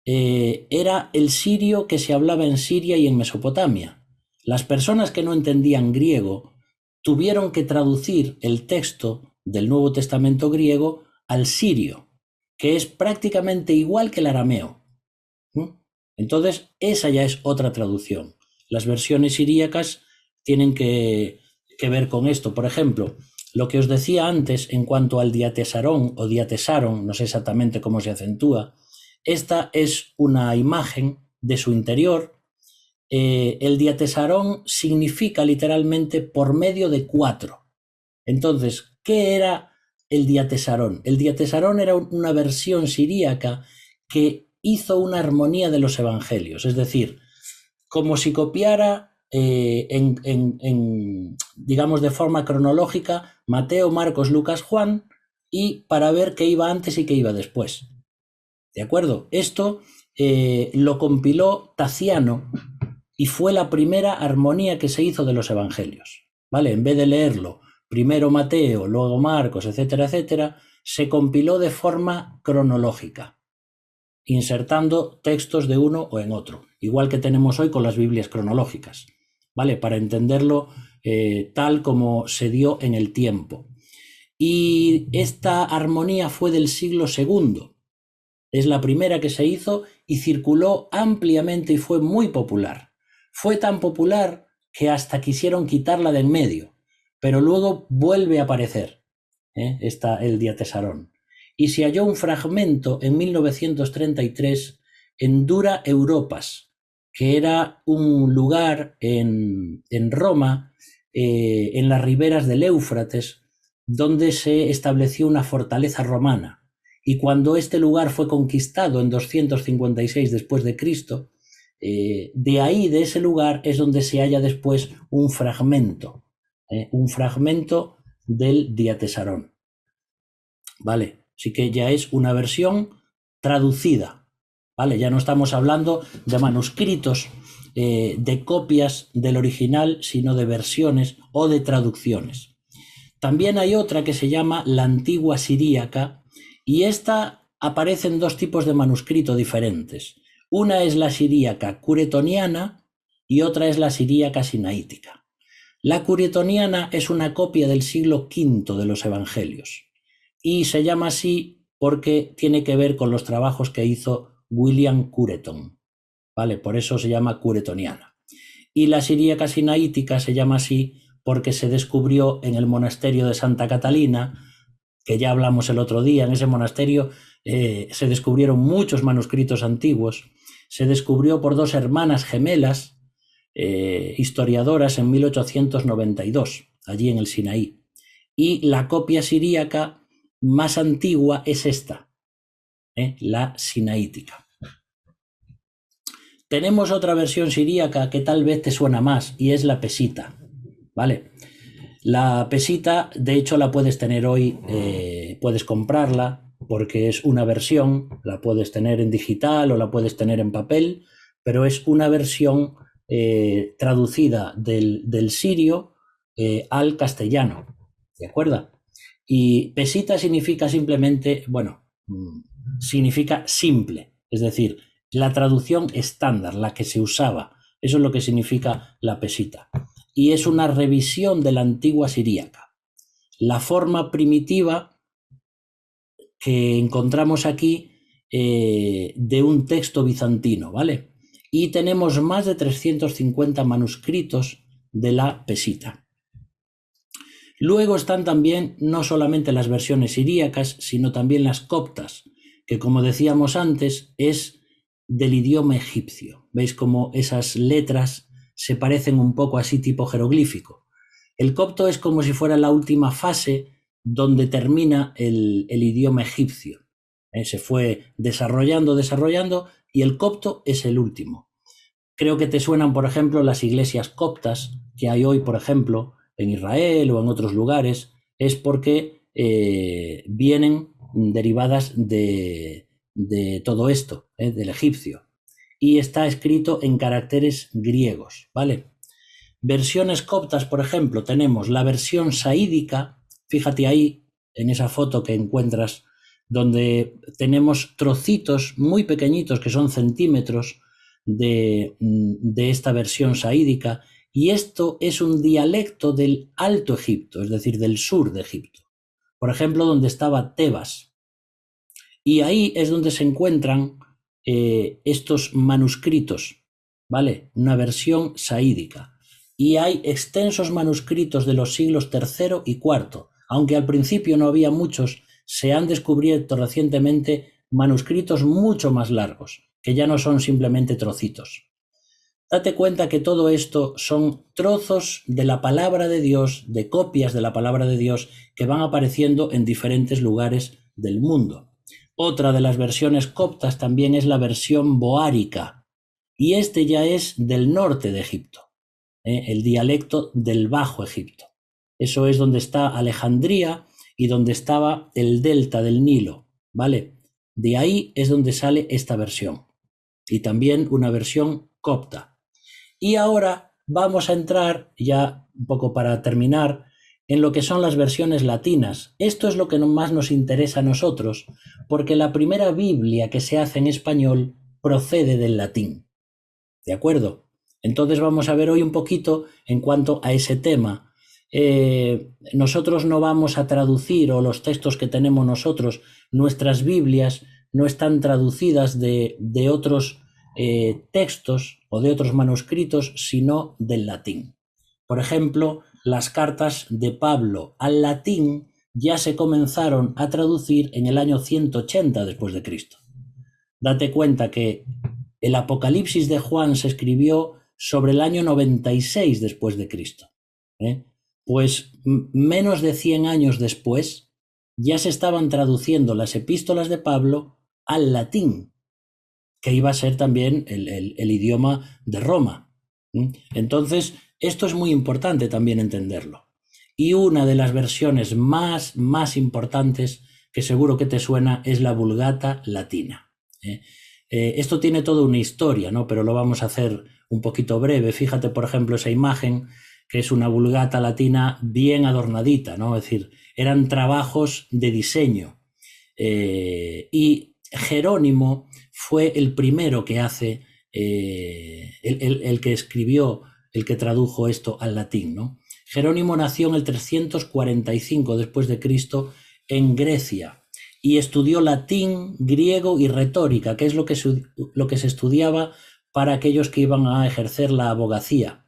era el sirio que se hablaba en Siria y en Mesopotamia. Las personas que no entendían griego tuvieron que traducir el texto del Nuevo Testamento griego al sirio, que es prácticamente igual que el arameo. Entonces, esa ya es otra traducción. Las versiones siríacas tienen que ver con esto. Por ejemplo, lo que os decía antes en cuanto al diatesarón o diatesaron, no sé exactamente cómo se acentúa, esta es una imagen de su interior. El diatesarón significa literalmente por medio de 4. Entonces, ¿qué era el diatesarón? El diatesarón era una versión siríaca que hizo una armonía de los evangelios, es decir, como si copiara digamos de forma cronológica Mateo, Marcos, Lucas, Juan, y para ver qué iba antes y qué iba después. ¿De acuerdo? Esto lo compiló Taciano y fue la primera armonía que se hizo de los evangelios. ¿Vale? En vez de leerlo primero Mateo, luego Marcos, etcétera, etcétera, se compiló de forma cronológica, insertando textos de uno o en otro, igual que tenemos hoy con las Biblias cronológicas. ¿Vale? Para entenderlo tal como se dio en el tiempo. Y esta armonía fue del siglo II. Es la primera que se hizo y circuló ampliamente y fue muy popular. Fue tan popular que hasta quisieron quitarla de en medio, pero luego vuelve a aparecer, está el diatesarón. Y se halló un fragmento en 1933 en Dura Europas, que era un lugar en Roma, en las riberas del Éufrates, donde se estableció una fortaleza romana. Y cuando este lugar fue conquistado en 256 después de Cristo, de ahí, de ese lugar, es donde se halla después un fragmento del diatesarón. Vale, así que ya es una versión traducida, vale, ya no estamos hablando de manuscritos, de copias del original, sino de versiones o de traducciones. También hay otra que se llama la antigua siríaca, y esta aparece en dos tipos de manuscrito diferentes. Una es la siríaca curetoniana y otra es la siríaca sinaítica. La curetoniana es una copia del siglo V de los Evangelios y se llama así porque tiene que ver con los trabajos que hizo William Cureton, ¿vale? Por eso se llama curetoniana. Y la siríaca sinaítica se llama así porque se descubrió en el monasterio de Santa Catalina, que ya hablamos el otro día. En ese monasterio se descubrieron muchos manuscritos antiguos. Se descubrió por dos hermanas gemelas, historiadoras, en 1892, allí en el Sinaí. Y la copia siríaca más antigua es esta, la sinaítica. Tenemos otra versión siríaca que tal vez te suena más, y es la pesita, ¿vale? La pesita, de hecho, la puedes tener hoy, puedes comprarla, porque es una versión, la puedes tener en digital o la puedes tener en papel, pero es una versión traducida del sirio al castellano, ¿de acuerdo? Y pesita significa simplemente, bueno, significa simple, es decir, la traducción estándar, la que se usaba, eso es lo que significa la pesita. Y es una revisión de la antigua siríaca. La forma primitiva que encontramos aquí de un texto bizantino, ¿vale? Y tenemos más de 350 manuscritos de la pesita. Luego están también no solamente las versiones siríacas, sino también las coptas, que como decíamos antes es del idioma egipcio. ¿Veis cómo esas letras se parecen un poco así tipo jeroglífico? El copto es como si fuera la última fase donde termina el idioma egipcio. Se fue desarrollando y el copto es el último. Creo que te suenan, por ejemplo, las iglesias coptas que hay hoy, por ejemplo, en Israel o en otros lugares, es porque vienen derivadas de todo esto, del egipcio. Y está escrito en caracteres griegos, ¿vale? Versiones coptas, por ejemplo, tenemos la versión saídica, fíjate ahí, en esa foto que encuentras, donde tenemos trocitos muy pequeñitos, que son centímetros, de esta versión saídica, y esto es un dialecto del Alto Egipto, es decir, del sur de Egipto. Por ejemplo, donde estaba Tebas. Y ahí es donde se encuentran estos manuscritos, ¿vale? Una versión saídica. Y hay extensos manuscritos de los siglos III y IV. Aunque al principio no había muchos, se han descubierto recientemente manuscritos mucho más largos, que ya no son simplemente trocitos. Date cuenta que todo esto son trozos de la palabra de Dios, de copias de la palabra de Dios, que van apareciendo en diferentes lugares del mundo. Otra de las versiones coptas también es la versión boárica, y este ya es del norte de Egipto, el dialecto del Bajo Egipto. Eso es donde está Alejandría y donde estaba el delta del Nilo, ¿vale? De ahí es donde sale esta versión, y también una versión copta. Y ahora vamos a entrar, ya un poco para terminar, en lo que son las versiones latinas. Esto es lo que más nos interesa a nosotros, porque la primera Biblia que se hace en español procede del latín. ¿De acuerdo? Entonces vamos a ver hoy un poquito en cuanto a ese tema. Nosotros no vamos a traducir, o los textos que tenemos nosotros, nuestras Biblias no están traducidas de otros textos o de otros manuscritos, sino del latín. Por ejemplo, las cartas de Pablo al latín ya se comenzaron a traducir en el año 180 después de Cristo. Date cuenta que el Apocalipsis de Juan se escribió sobre el año 96 después de Cristo. Pues menos de 100 años después ya se estaban traduciendo las epístolas de Pablo al latín, que iba a ser también el idioma de Roma. Entonces, esto es muy importante también entenderlo. Y una de las versiones más importantes, que seguro que te suena, es la Vulgata latina. Esto tiene toda una historia, ¿no? Pero lo vamos a hacer un poquito breve. Fíjate, por ejemplo, esa imagen, que es una Vulgata latina bien adornadita, ¿no? Es decir, eran trabajos de diseño. Y Jerónimo fue el primero que hace, el que escribió, el que tradujo esto al latín, ¿no? Jerónimo nació en el 345 después de Cristo en Grecia y estudió latín, griego y retórica, que es lo que se estudiaba para aquellos que iban a ejercer la abogacía.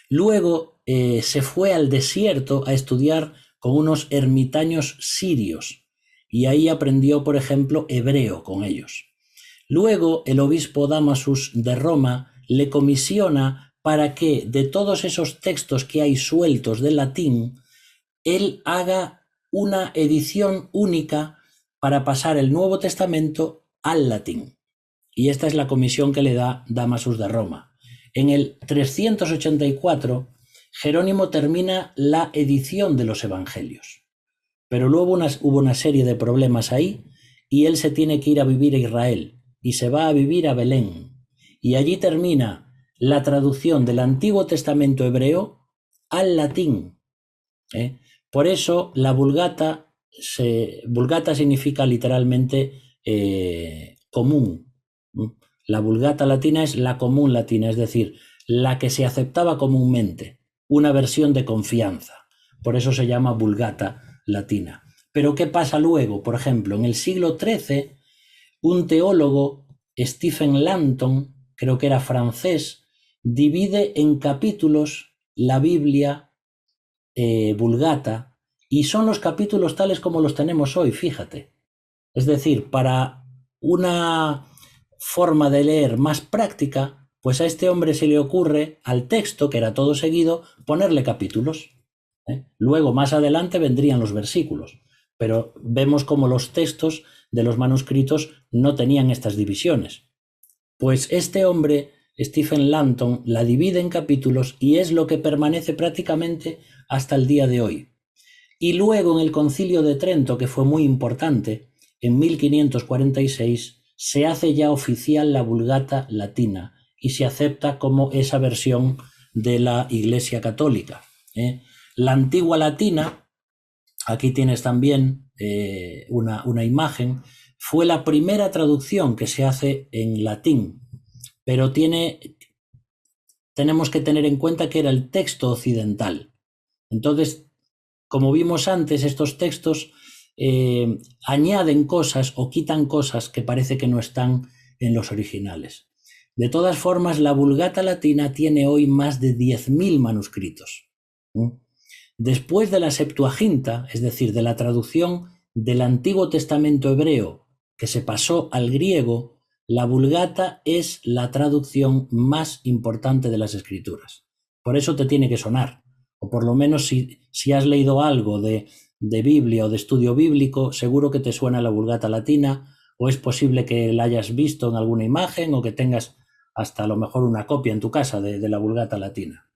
Luego se fue al desierto a estudiar con unos ermitaños sirios y ahí aprendió, por ejemplo, hebreo con ellos. Luego el obispo Damasus de Roma le comisiona para que de todos esos textos que hay sueltos del latín, él haga una edición única para pasar el Nuevo Testamento al latín. Y esta es la comisión que le da Damasus de Roma. En el 384, Jerónimo termina la edición de los Evangelios. Pero luego hubo una serie de problemas ahí y él se tiene que ir a vivir a Israel y se va a vivir a Belén. Y allí termina la traducción del Antiguo Testamento hebreo al latín. Por eso la Vulgata significa literalmente común. La Vulgata latina es la común latina, es decir, la que se aceptaba comúnmente, una versión de confianza. Por eso se llama Vulgata latina. Pero ¿qué pasa luego? Por ejemplo, en el siglo XIII, un teólogo, Stephen Langton, creo que era francés, divide en capítulos la Biblia Vulgata, y son los capítulos tales como los tenemos hoy, fíjate. Es decir, para una forma de leer más práctica, pues a este hombre se le ocurre al texto, que era todo seguido, ponerle capítulos. Luego, más adelante, vendrían los versículos, pero vemos como los textos de los manuscritos no tenían estas divisiones. Pues este hombre, Stephen Langton, la divide en capítulos y es lo que permanece prácticamente hasta el día de hoy. Y luego en el Concilio de Trento, que fue muy importante, en 1546, se hace ya oficial la Vulgata latina y se acepta como esa versión de la Iglesia Católica. La antigua latina, aquí tienes también una imagen, fue la primera traducción que se hace en latín, pero tenemos que tener en cuenta que era el texto occidental. Entonces, como vimos antes, estos textos añaden cosas o quitan cosas que parece que no están en los originales. De todas formas, la Vulgata latina tiene hoy más de 10.000 manuscritos. Después de la Septuaginta, es decir, de la traducción del Antiguo Testamento hebreo que se pasó al griego, la Vulgata es la traducción más importante de las Escrituras. Por eso te tiene que sonar, o por lo menos si has leído algo de Biblia o de estudio bíblico, seguro que te suena la Vulgata latina, o es posible que la hayas visto en alguna imagen o que tengas hasta a lo mejor una copia en tu casa de la Vulgata latina.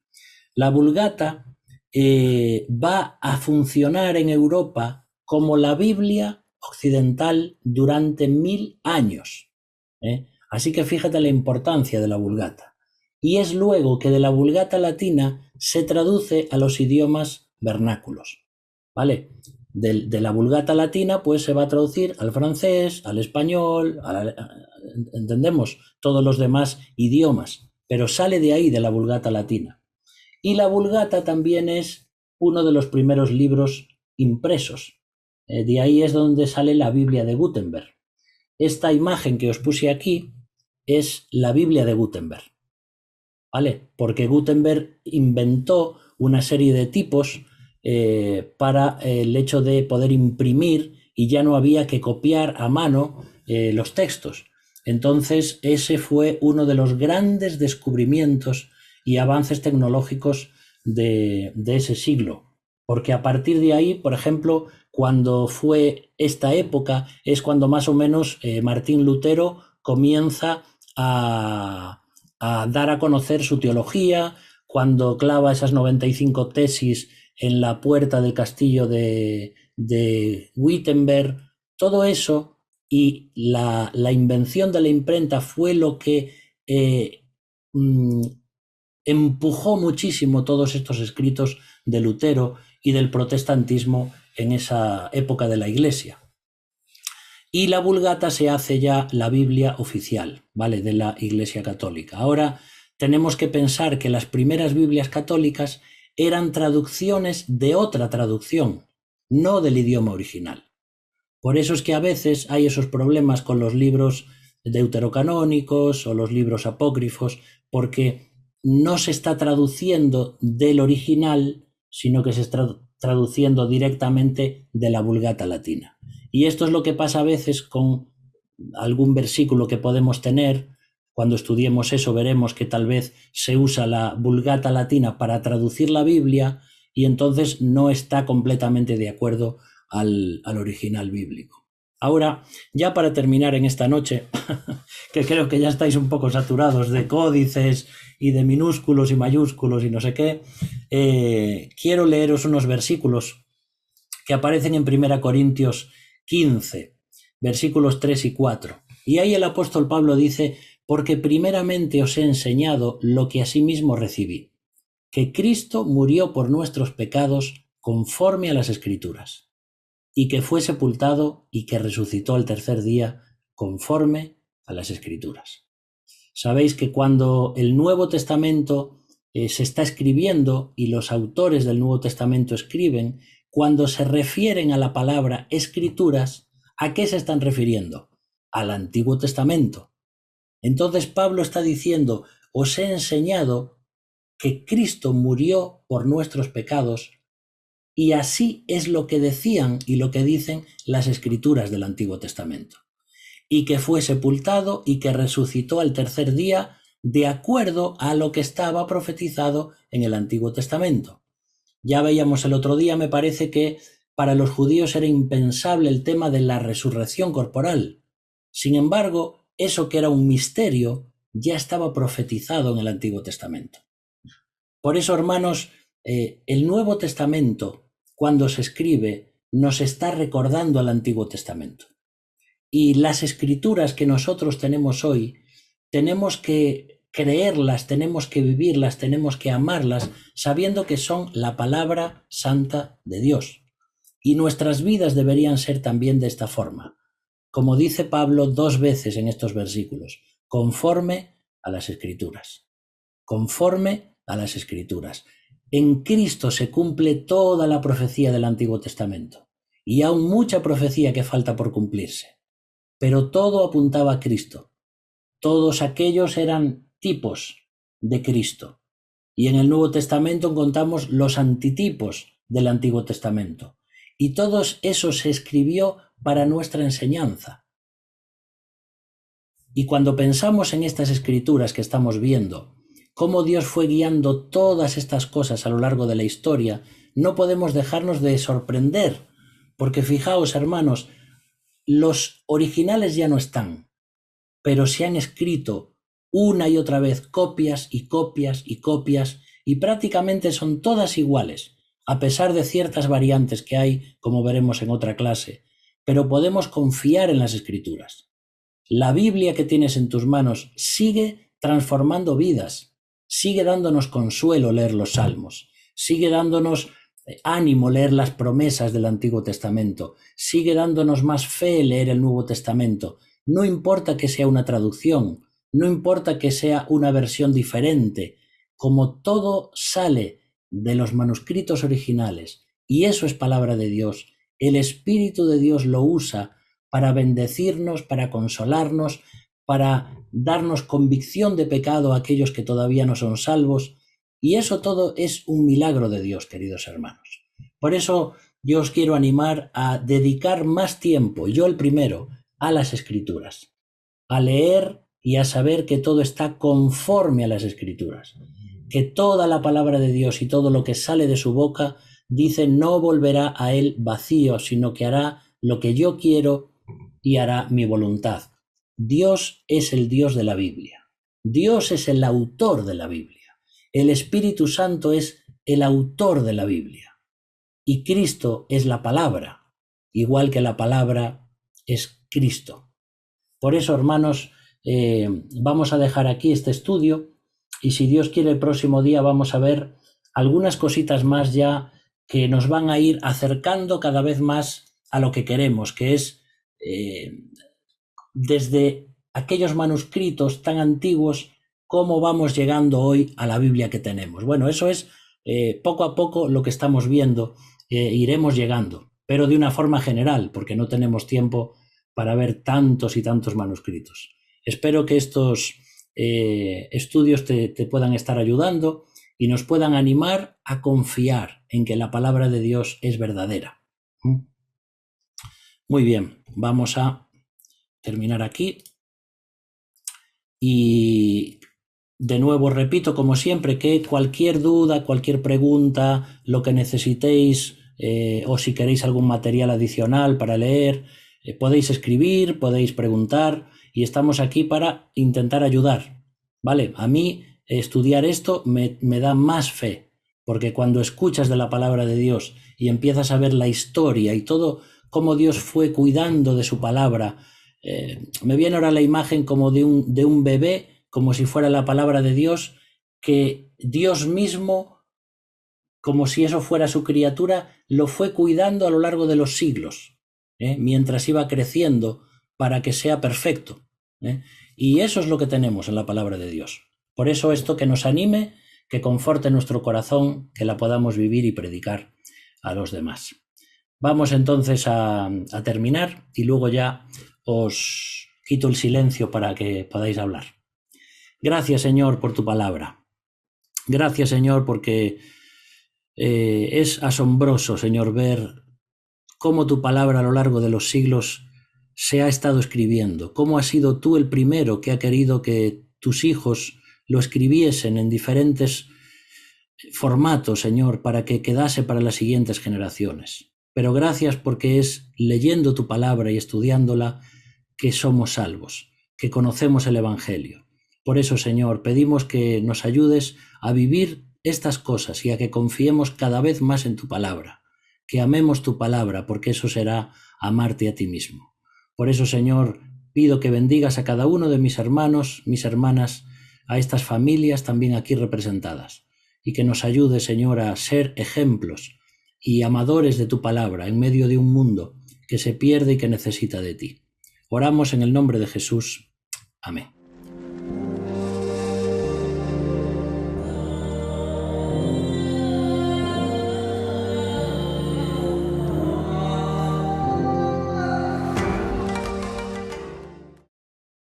La Vulgata va a funcionar en Europa como la Biblia occidental durante 1000 años. Así que fíjate la importancia de la Vulgata. Y es luego que de la Vulgata latina se traduce a los idiomas vernáculos. ¿Vale? De la Vulgata latina pues se va a traducir al francés, al español, entendemos, todos los demás idiomas. pero sale de ahí, de la Vulgata latina. Y la Vulgata también es uno de los primeros libros impresos. De ahí es donde sale la Biblia de Gutenberg. Esta imagen que os puse aquí es la Biblia de Gutenberg, ¿vale? Porque Gutenberg inventó una serie de tipos para el hecho de poder imprimir y ya no había que copiar a mano los textos. Entonces, ese fue uno de los grandes descubrimientos y avances tecnológicos de ese siglo. Porque a partir de ahí, por ejemplo, cuando fue esta época, es cuando más o menos Martín Lutero comienza a dar a conocer su teología, cuando clava esas 95 tesis en la puerta del castillo de Wittenberg, todo eso y la invención de la imprenta fue lo que empujó muchísimo todos estos escritos de Lutero y del protestantismo en esa época de la Iglesia. Y la Vulgata se hace ya la Biblia oficial, ¿vale?, de la Iglesia Católica. Ahora tenemos que pensar que las primeras Biblias católicas eran traducciones de otra traducción, no del idioma original. Por eso es que a veces hay esos problemas con los libros deuterocanónicos o los libros apócrifos, porque no se está traduciendo del original, sino que se está traduciendo directamente de la Vulgata latina. Y esto es lo que pasa a veces con algún versículo que podemos tener. Cuando estudiemos eso veremos que tal vez se usa la Vulgata latina para traducir la Biblia y entonces no está completamente de acuerdo al original bíblico. Ahora, ya para terminar en esta noche, que creo que ya estáis un poco saturados de códices y de minúsculos y mayúsculos y no sé qué, quiero leeros unos versículos que aparecen en 1 Corintios 15, versículos 3 y 4. Y ahí el apóstol Pablo dice: porque primeramente os he enseñado lo que asimismo recibí, que Cristo murió por nuestros pecados conforme a las Escrituras, y que fue sepultado y que resucitó al tercer día conforme a las Escrituras. Sabéis que cuando el Nuevo Testamento se está escribiendo y los autores del Nuevo Testamento escriben, cuando se refieren a la palabra Escrituras, ¿a qué se están refiriendo? Al Antiguo Testamento. Entonces Pablo está diciendo: os he enseñado que Cristo murió por nuestros pecados, y así es lo que decían y lo que dicen las Escrituras del Antiguo Testamento, y que fue sepultado y que resucitó al tercer día de acuerdo a lo que estaba profetizado en el Antiguo Testamento. Ya veíamos el otro día, me parece, que para los judíos era impensable el tema de la resurrección corporal. Sin embargo, eso que era un misterio ya estaba profetizado en el Antiguo Testamento. Por eso, hermanos, el Nuevo Testamento, cuando se escribe, nos está recordando al Antiguo Testamento. Y las Escrituras que nosotros tenemos hoy, tenemos que creerlas, tenemos que vivirlas, tenemos que amarlas, sabiendo que son la palabra santa de Dios. Y nuestras vidas deberían ser también de esta forma. Como dice Pablo 2 veces en estos versículos: conforme a las Escrituras. Conforme a las Escrituras. En Cristo se cumple toda la profecía del Antiguo Testamento. Y aún mucha profecía que falta por cumplirse. Pero todo apuntaba a Cristo. Todos aquellos eran tipos de Cristo. Y en el Nuevo Testamento encontramos los antitipos del Antiguo Testamento. Y todo eso se escribió para nuestra enseñanza. Y cuando pensamos en estas Escrituras que estamos viendo, cómo Dios fue guiando todas estas cosas a lo largo de la historia, no podemos dejarnos de sorprender. Porque fijaos, hermanos, los originales ya no están, pero se han escrito una y otra vez copias y copias y copias, y prácticamente son todas iguales, a pesar de ciertas variantes que hay, como veremos en otra clase, pero podemos confiar en las Escrituras. La Biblia que tienes en tus manos sigue transformando vidas, sigue dándonos consuelo leer los Salmos, sigue dándonos ánimo leer las promesas del Antiguo Testamento, sigue dándonos más fe leer el Nuevo Testamento. No importa que sea una traducción, No importa que sea una versión diferente, como todo sale de los manuscritos originales, y eso es palabra de Dios, el Espíritu de Dios lo usa para bendecirnos, para consolarnos, para darnos convicción de pecado a aquellos que todavía no son salvos, y eso todo es un milagro de Dios, queridos hermanos. Por eso yo os quiero animar a dedicar más tiempo, yo el primero, a las Escrituras, a leer y a saber que todo está conforme a las Escrituras, que toda la palabra de Dios y todo lo que sale de su boca dice no volverá a él vacío, sino que hará lo que yo quiero y hará mi voluntad. Dios es el Dios de la Biblia. Dios es el autor de la Biblia. El Espíritu Santo es el autor de la Biblia. Y Cristo es la palabra, igual que la palabra es Cristo. Por eso, hermanos, vamos a dejar aquí este estudio y si Dios quiere el próximo día vamos a ver algunas cositas más ya que nos van a ir acercando cada vez más a lo que queremos, que es desde aquellos manuscritos tan antiguos, cómo vamos llegando hoy a la Biblia que tenemos. Bueno, eso es poco a poco lo que estamos viendo, iremos llegando, pero de una forma general, porque no tenemos tiempo para ver tantos y tantos manuscritos. Espero que estos estudios te puedan estar ayudando y nos puedan animar a confiar en que la palabra de Dios es verdadera. Muy bien, vamos a terminar aquí. Y de nuevo repito, como siempre, que cualquier duda, cualquier pregunta, lo que necesitéis, o si queréis algún material adicional para leer, podéis escribir, podéis preguntar, y estamos aquí para intentar ayudar, ¿vale? A mí estudiar esto me da más fe, porque cuando escuchas de la palabra de Dios y empiezas a ver la historia y todo, cómo Dios fue cuidando de su palabra, me viene ahora la imagen como de un bebé, como si fuera la palabra de Dios, que Dios mismo, como si eso fuera su criatura, lo fue cuidando a lo largo de los siglos, mientras iba creciendo para que sea perfecto. Y eso es lo que tenemos en la palabra de Dios. Por eso esto que nos anime, que conforte nuestro corazón, que la podamos vivir y predicar a los demás. Vamos entonces a terminar y luego ya os quito el silencio para que podáis hablar. Gracias, Señor, por tu palabra. Gracias, Señor, porque es asombroso, Señor, ver cómo tu palabra a lo largo de los siglos se ha estado escribiendo, cómo has sido tú el primero que ha querido que tus hijos lo escribiesen en diferentes formatos, Señor, para que quedase para las siguientes generaciones. Pero gracias porque es leyendo tu palabra y estudiándola que somos salvos, que conocemos el Evangelio. Por eso, Señor, pedimos que nos ayudes a vivir estas cosas y a que confiemos cada vez más en tu palabra, que amemos tu palabra, porque eso será amarte a ti mismo. Por eso, Señor, pido que bendigas a cada uno de mis hermanos, mis hermanas, a estas familias también aquí representadas, y que nos ayude, Señor, a ser ejemplos y amadores de tu palabra en medio de un mundo que se pierde y que necesita de ti. Oramos en el nombre de Jesús. Amén.